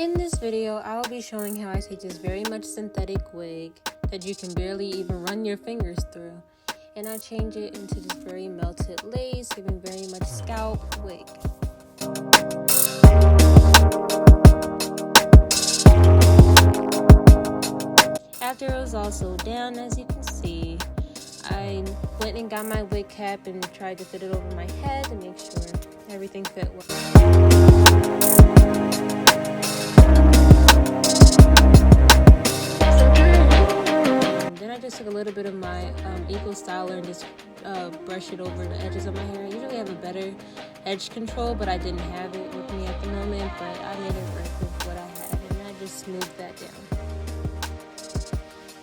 In this video, I will be showing how I take this very much synthetic wig that you can barely even run your fingers through, and I change it into this very melted lace, giving very much scalp wig. After it was all sewed down, as you can see, I went and got my wig cap and tried to fit it over my head to make sure everything fit well. Then I just took a little bit of my Eco Styler and just brush it over the edges of my hair. I usually have a better edge control, but I didn't have it with me at the moment, but I made it work with what I had, and I just smoothed that down.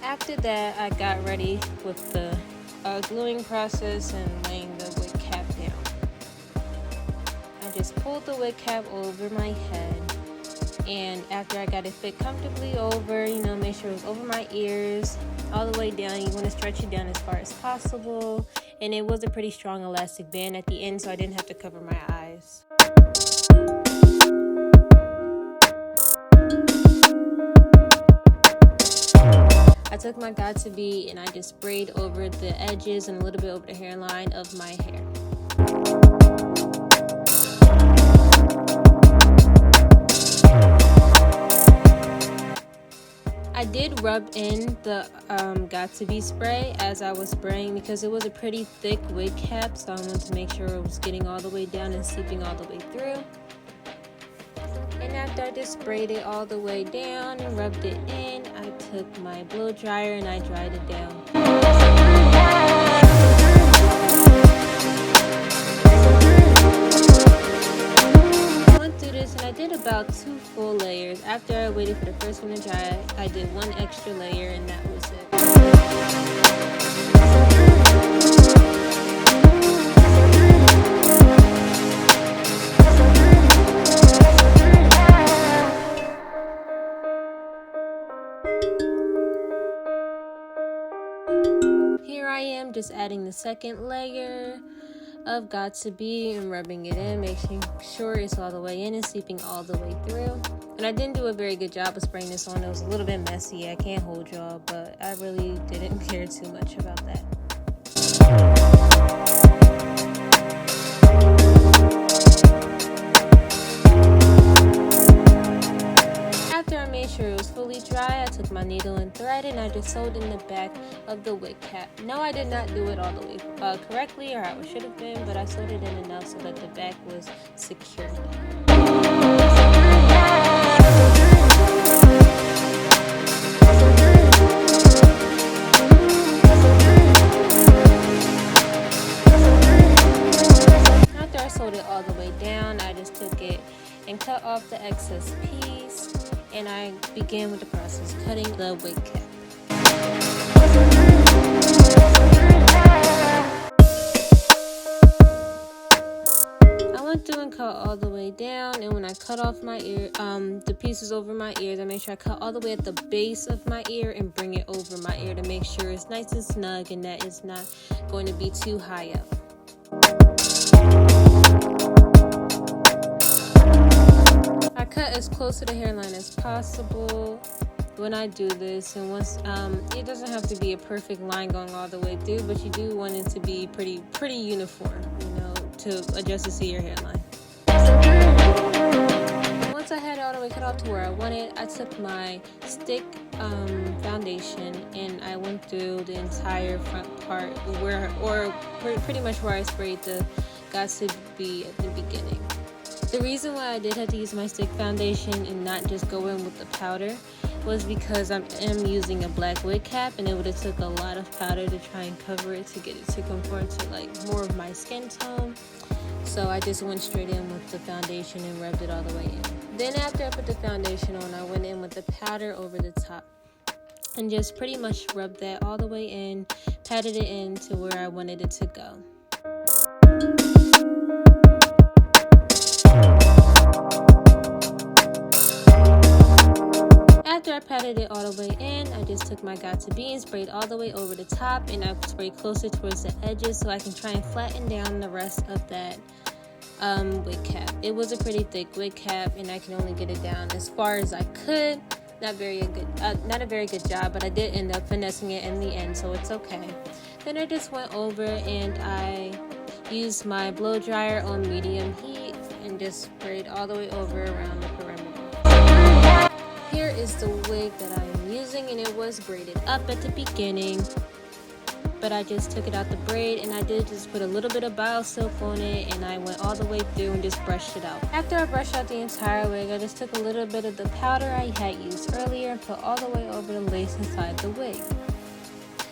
After that, I got ready with the gluing process and laying the wig cap down. I just pulled the wig cap over my head, and after I got it fit comfortably over, make sure it was over my ears, all the way down. You want to stretch it down as far as possible, and it was a pretty strong elastic band at the end, so I didn't have to cover my eyes. I took my Got2b and I just sprayed over the edges and a little bit over the hairline of my hair. I did rub in the Got2b spray as I was spraying because it was a pretty thick wig cap, so I wanted to make sure it was getting all the way down and seeping all the way through. And after I just sprayed it all the way down and rubbed it in, I took my blow dryer and I dried it down. I went through this and I did about 2 full layers. After I waited for the first one to dry, I did 1 extra layer and that was it. Here I am just adding the second layer of Got2b and rubbing it in, making sure it's all the way in and seeping all the way through. And I didn't do a very good job of spraying this on. It was a little bit messy. I can't hold y'all, but I really didn't care too much about that. After I made sure it was fully dry, I took my needle and thread and I just sewed in the back of the wig cap. No, I did not do it all the way correctly or how it should have been, but I sewed it in enough so that the back was secured. After I sewed it all the way down, I just took it and cut off the excess piece, and I began with the process cutting the wig cap. I went through and cut all the way down, and when I cut off my ear, the pieces over my ears, I made sure I cut all the way at the base of my ear and bring it over my ear to make sure it's nice and snug and that it's not going to be too high up. I cut as close to the hairline as possible when I do this, and once it doesn't have to be a perfect line going all the way through, but you do want it to be pretty uniform, to adjust to see your hairline. Once I had it all the way cut off to where I wanted, I took my stick foundation and I went through the entire front part pretty much where I sprayed the Got2b at the beginning. The reason why I did have to use my stick foundation and not just go in with the powder was because I am using a black wig cap, and it would have took a lot of powder to try and cover it to get it to conform to more of my skin tone. So I just went straight in with the foundation and rubbed it all the way in. Then after I put the foundation on, I went in with the powder over the top and just pretty much rubbed that all the way in, patted it in to where I wanted it to go. After I patted it all the way in, I just took my Got2b and sprayed all the way over the top, and I sprayed closer towards the edges so I can try and flatten down the rest of that wig cap. It was a pretty thick wig cap, and I can only get it down as far as I could. Not a very good job, but I did end up finessing it in the end, so it's okay. Then I just went over and I used my blow dryer on medium heat and just sprayed all the way over around the perimeter. Here is the wig that I am using, and it was braided up at the beginning, but I just took it out the braid, and I did just put a little bit of Biosilk on it, and I went all the way through and just brushed it out. After I brushed out the entire wig, I just took a little bit of the powder I had used earlier and put all the way over the lace inside the wig.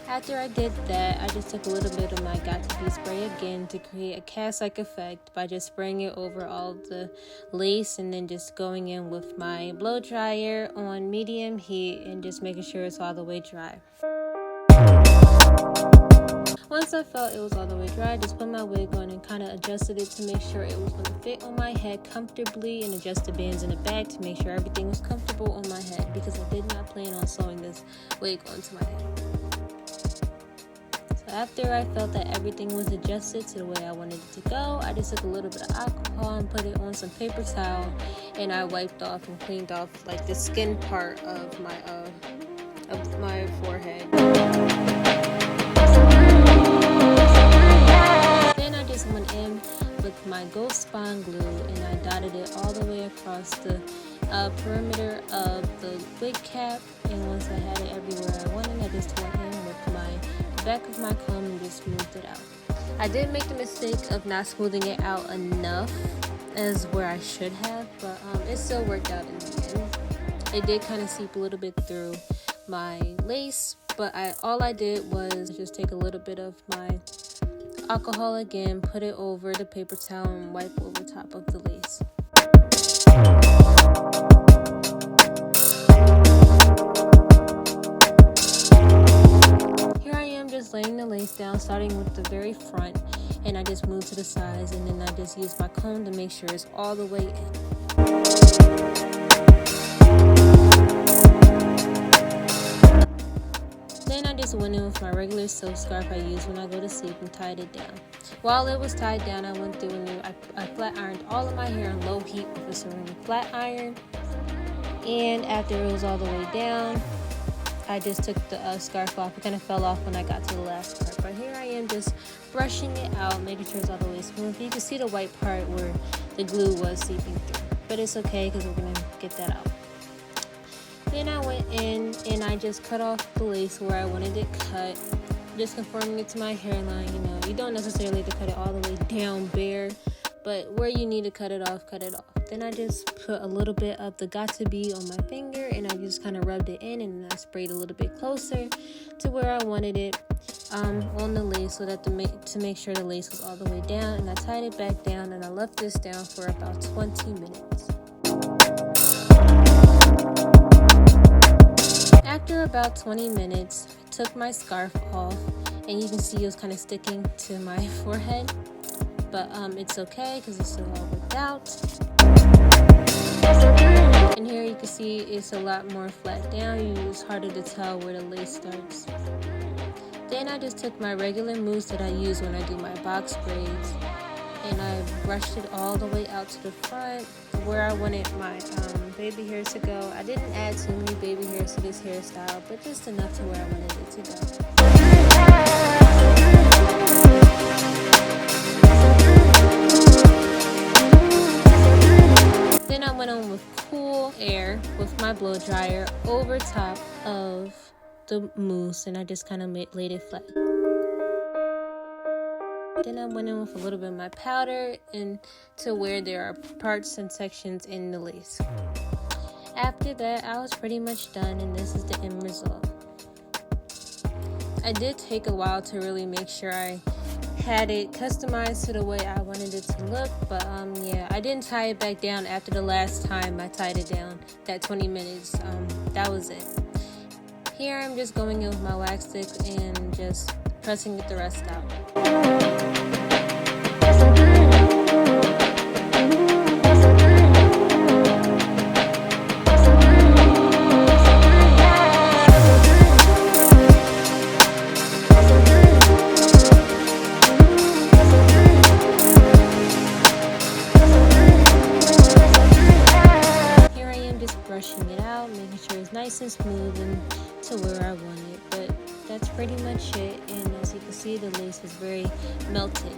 After I did that, I just took a little bit of my Got2b spray again to create a cast-like effect by just spraying it over all the lace and then just going in with my blow dryer on medium heat and just making sure it's all the way dry. Once I felt it was all the way dry, I just put my wig on and kind of adjusted it to make sure it was going to fit on my head comfortably, and adjust the bands in the back to make sure everything was comfortable on my head, because I did not plan on sewing this wig onto my head. So after I felt that everything was adjusted to the way I wanted it to go, I just took a little bit of alcohol and put it on some paper towel, and I wiped off and cleaned off like the skin part of my forehead. Just went in with my Ghost Spawn glue, and I dotted it all the way across the perimeter of the wig cap, and once I had it everywhere I wanted, I just went in with the back of my comb and just smoothed it out. I did make the mistake of not smoothing it out enough as where I should have, but it still worked out in the end. It did kind of seep a little bit through my lace, but all I did was just take a little bit of my alcohol again, put it over the paper towel, and wipe over top of the lace. Here I am just laying the lace down, starting with the very front, and I just move to the sides, and then I just use my comb to make sure it's all the way in. Then I just went in with my regular silk scarf I use when I go to sleep and tied it down. While it was tied down, I went through and I flat ironed all of my hair on low heat with a ceramic flat iron. And after it was all the way down, I just took the scarf off. It kind of fell off when I got to the last part. But here I am just brushing it out, making sure it's all the way smooth. You can see the white part where the glue was seeping through. But it's okay because we're going to get that out. Then I went in and I just cut off the lace where I wanted it cut, just conforming it to my hairline. You know, you don't necessarily have to cut it all the way down bare, but where you need to cut it off, cut it off. Then I just put a little bit of the Got2b on my finger, and I just kind of rubbed it in, and I sprayed a little bit closer to where I wanted it on the lace, so that to make sure the lace was all the way down. And I tied it back down, and I left this down for about 20 minutes. After about 20 minutes, I took my scarf off, and you can see it was kind of sticking to my forehead, but it's okay because it's still all worked out. And here you can see it's a lot more flat down. It's harder to tell where the lace starts. Then I just took my regular mousse that I use when I do my box braids, and I brushed it all the way out to the front where I wanted my baby hairs to go. I didn't add too many baby hairs to this hairstyle, but just enough to where I wanted it to go. Then I went on with cool air with my blow dryer over top of the mousse, and I just kind of laid it flat. Then I went in with a little bit of my powder and to where there are parts and sections in the lace. After that, I was pretty much done, and this is the end result. I did take a while to really make sure I had it customized to the way I wanted it to look, but yeah, I didn't tie it back down after the last time I tied it down, that 20 minutes, that was it. Here I'm just going in with my wax stick and just pressing the rest out. brushing it out, making sure it's nice and smooth and to where I want it. But that's pretty much it, and as you can see, the lace is very melted.